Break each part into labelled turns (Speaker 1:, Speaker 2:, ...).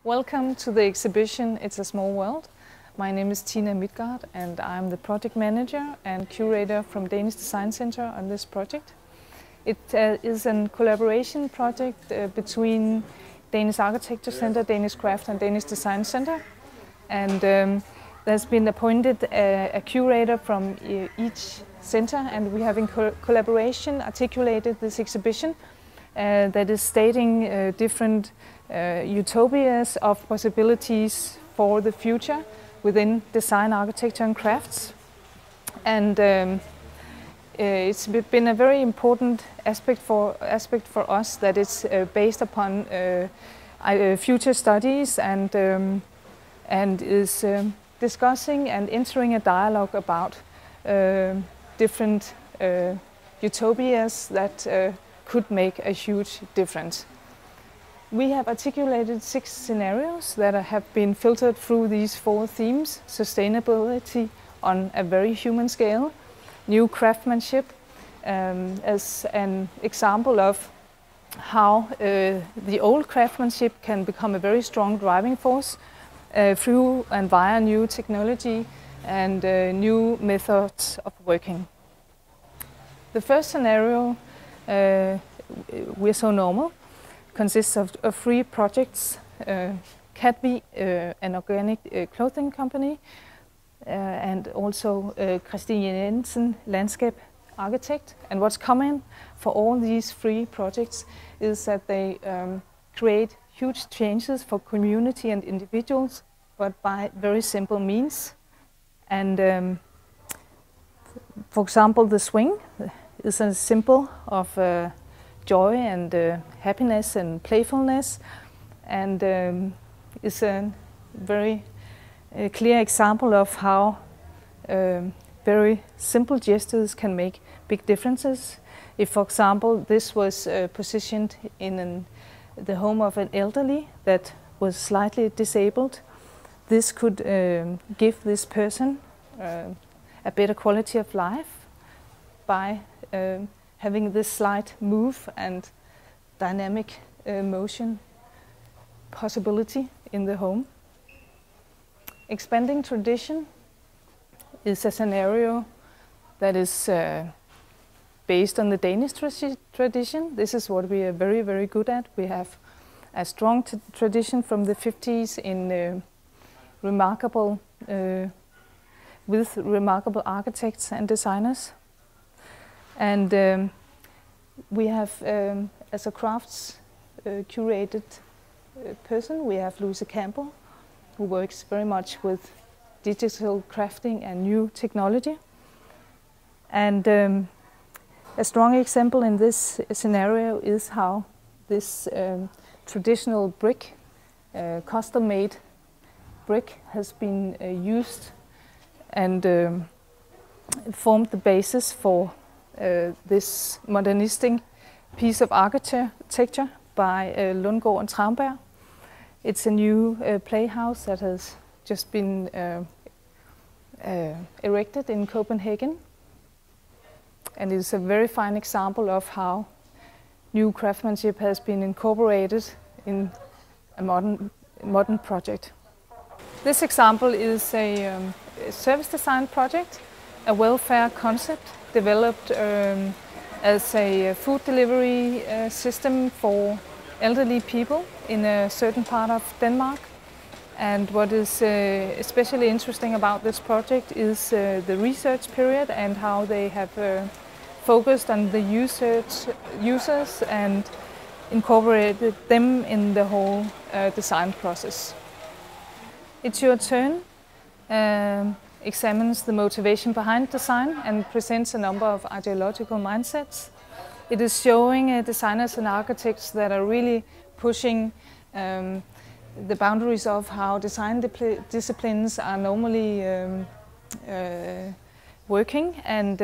Speaker 1: Welcome to the exhibition It's a Small World. My name is Tina Midtgaard and I'm the project manager and curator from Danish Design Center on this project. It is a collaboration project between Danish Architecture Center, Danish Craft and Danish Design Center. And there's been appointed a curator from each center, and we have in collaboration articulated this exhibition that is stating different utopias of possibilities for the future within design, architecture and crafts. And it's been a very important aspect for us that it's based upon future studies and is discussing and entering a dialogue about different utopias that could make a huge difference. We have articulated 6 scenarios that have been filtered through these 4 themes: sustainability on a very human scale, new craftsmanship as an example of how the old craftsmanship can become a very strong driving force through and via new technology and new methods of working. The first scenario, We're So Normal, consists of 3 projects. Cadby, an organic clothing company, and also Christine Jensen, landscape architect. And what's common for all these 3 projects is that they create huge changes for community and individuals, but by very simple means. And for example, the swing is a symbol of joy and happiness and playfulness, and is a very clear example of how very simple gestures can make big differences. If, for example, this was positioned in the home of an elderly that was slightly disabled, this could give this person a better quality of life by having this slight move and dynamic motion possibility in the home. Expanding tradition is a scenario that is based on the Danish tradition. This is what we are very, very good at. We have a strong tradition from the 50s in with remarkable architects and designers. And we have, as a crafts curated person, we have Louise Campbell, who works very much with digital crafting and new technology. And a strong example in this scenario is how this traditional brick, custom-made brick, has been used and formed the basis for this modernistic piece of architecture by Lundgaard and Traunberg. It's a new playhouse that has just been erected in Copenhagen, and it's a very fine example of how new craftsmanship has been incorporated in a modern project. This example is a service design project, a welfare concept developed as a food delivery system for elderly people in a certain part of Denmark. And what is especially interesting about this project is the research period and how they have focused on the users and incorporated them in the whole design process. It's Your Turn examines the motivation behind design and presents a number of ideological mindsets. It is showing designers and architects that are really pushing the boundaries of how design disciplines are normally working. And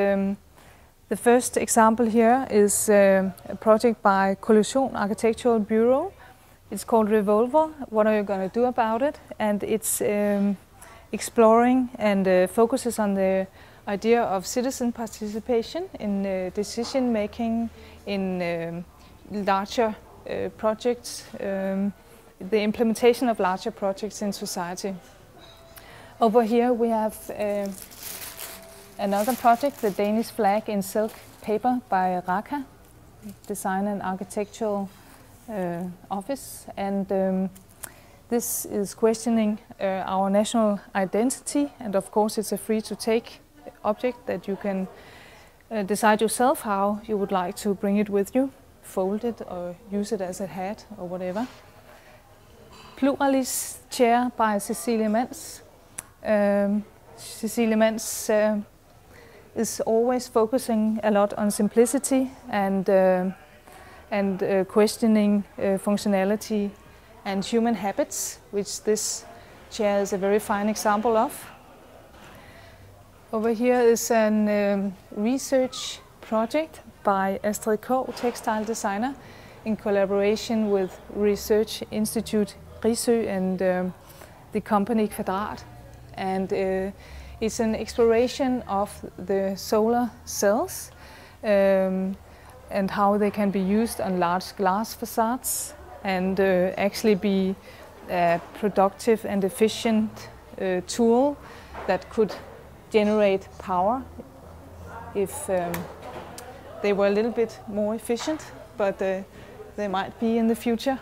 Speaker 1: the first example here is a project by Collision Architectural Bureau. It's called Revolver. What are you going to do about it? And it's exploring and focuses on the idea of citizen participation in decision making in larger projects the implementation of larger projects in society. Over here we have another project, the Danish flag in silk paper by Raka, Design and Architectural Office. And this is questioning our national identity, and of course it's a free-to-take object that you can decide yourself how you would like to bring it with you, fold it or use it as a hat or whatever. Pluralis chair by Cecilie Mans. Cecilie Mans is always focusing a lot on simplicity and questioning functionality and human habits, which this chair is a very fine example of. Over here is a research project by Astrid K, textile designer, in collaboration with Research Institute Risø and the company Kvadrat. And it's an exploration of the solar cells and how they can be used on large glass facades and actually be a productive and efficient tool that could generate power if they were a little bit more efficient, but they might be in the future.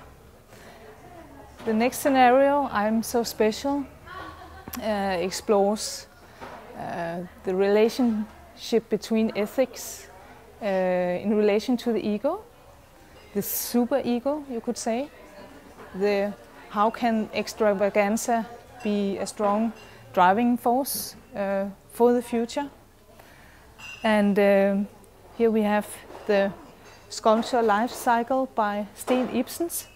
Speaker 1: The next scenario, I'm So Special, explores the relationship between ethics in relation to the ego, the super ego, you could say. How can extravaganza be a strong driving force for the future? And here we have the sculpture life cycle by Sten Ibsens.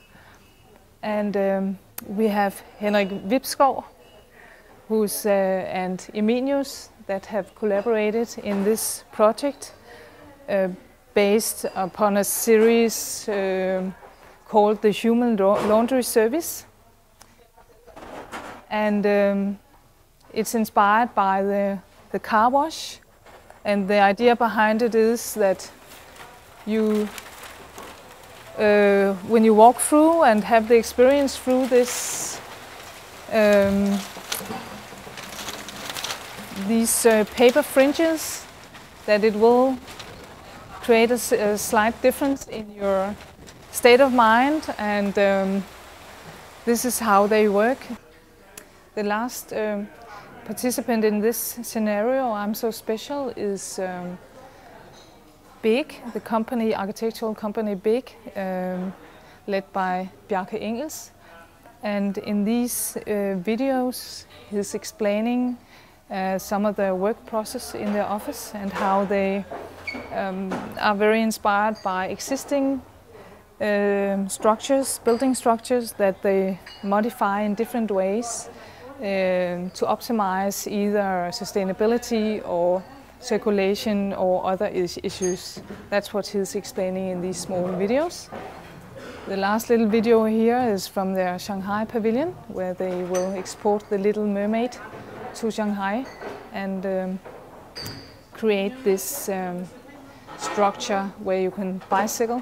Speaker 1: And we have Henrik Vipskov, and Emenius that have collaborated in this project based upon a series called the Human Laundry Service. And it's inspired by the car wash. And the idea behind it is that you, when you walk through and have the experience through this, these paper fringes, that it will create a slight difference in your state of mind, and this is how they work. The last participant in this scenario, I'm So Special, is Big, the company, architectural company Big, led by Bjarke Engels. And in these videos, he's explaining some of the work process in their office and how they are very inspired by existing structures, building structures that they modify in different ways to optimize either sustainability or circulation or other issues. That's what he's explaining in these small videos. The last little video here is from their Shanghai pavilion, where they will export the Little Mermaid to Shanghai and create this structure where you can bicycle.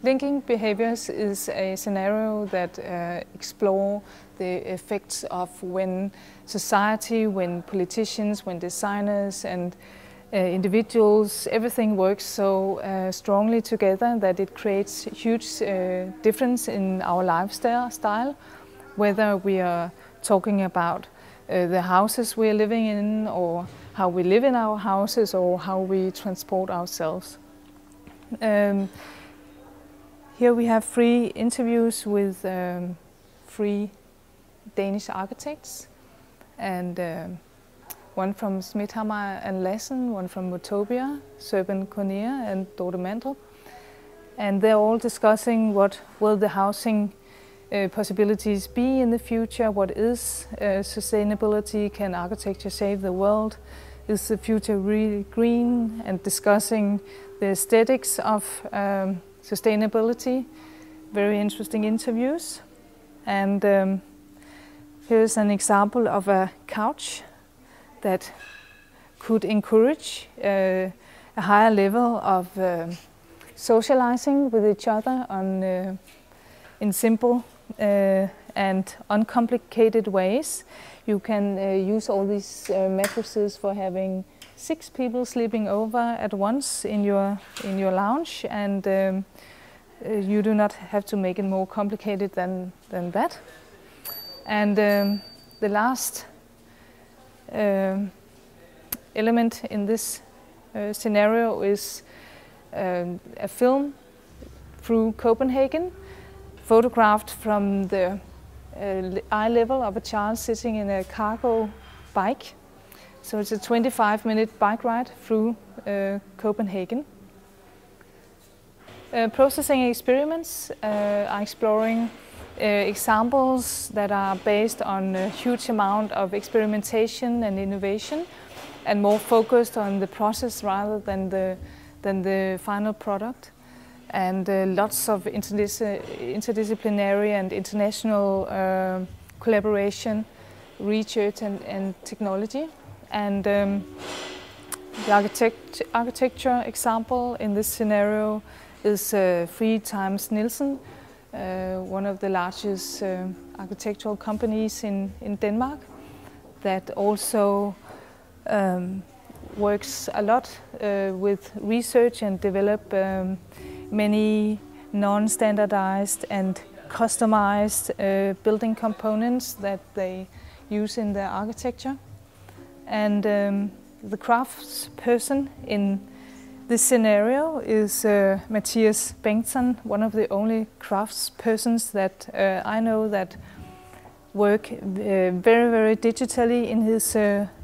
Speaker 1: Linking behaviors is a scenario that explore the effects of when society, when politicians, when designers and individuals, everything works so strongly together that it creates huge difference in our lifestyle, whether we are talking about the houses we are living in, or how we live in our houses, or how we transport ourselves. Here we have 3 interviews with 3 Danish architects, and one from Smidhammer and Lassen, one from Motopia, Serben Cornea and Dorte Mandrup. And they're all discussing what will the housing possibilities be in the future, what is sustainability, can architecture save the world, is the future really green, and discussing the aesthetics of sustainability. Very interesting interviews. And here's an example of a couch that could encourage a higher level of socializing with each other in simple and uncomplicated ways. You can use all these mattresses for having 6 people sleeping over at once in your lounge, and you do not have to make it more complicated than that. And the last element in this scenario is a film through Copenhagen, photographed from the eye level of a child sitting in a cargo bike. So it's a 25-minute bike ride through Copenhagen. Processing experiments are exploring examples that are based on a huge amount of experimentation and innovation, and more focused on the process rather than the final product. And lots of interdisciplinary and international collaboration, research and technology. And the architecture example in this scenario is 3 times Nielsen, one of the largest architectural companies in Denmark, that also works a lot with research and develop many non-standardized and customized building components that they use in their architecture. And the craftsperson in this scenario is Mathias Bengtsson, one of the only craftspersons that I know that work very, very digitally in his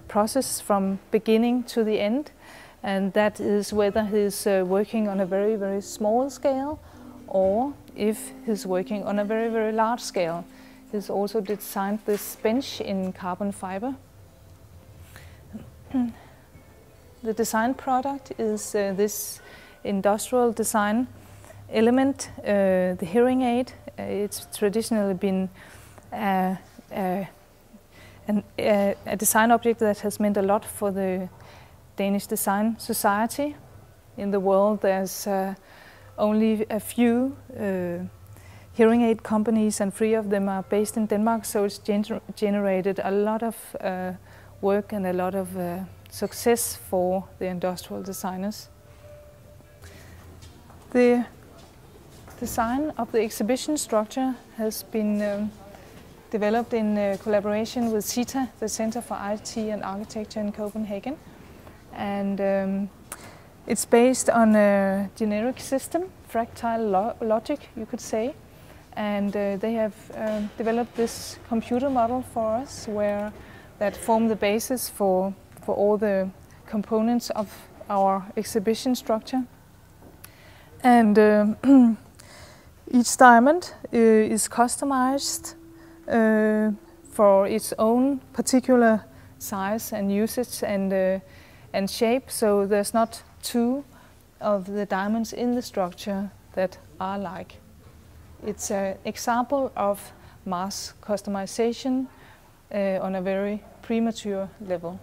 Speaker 1: process from beginning to the end. And that is whether he's working on a very, very small scale, or if he's working on a very, very large scale. He's also designed this bench in carbon fiber. The design product is this industrial design element, the hearing aid. It's traditionally been a design object that has meant a lot for the Danish Design Society. In the world, there's only a few hearing aid companies, and 3 of them are based in Denmark, so it's generated a lot of work and a lot of success for the industrial designers. The design of the exhibition structure has been developed in collaboration with CITA, the Center for IT and Architecture in Copenhagen. And it's based on a generic system, fractal logic, you could say. And they have developed this computer model for us, that form the basis for all the components of our exhibition structure. And each diamond is customized for its own particular size and usage and shape. So there's not 2 of the diamonds in the structure that are alike. It's an example of mass customization on a very premature level.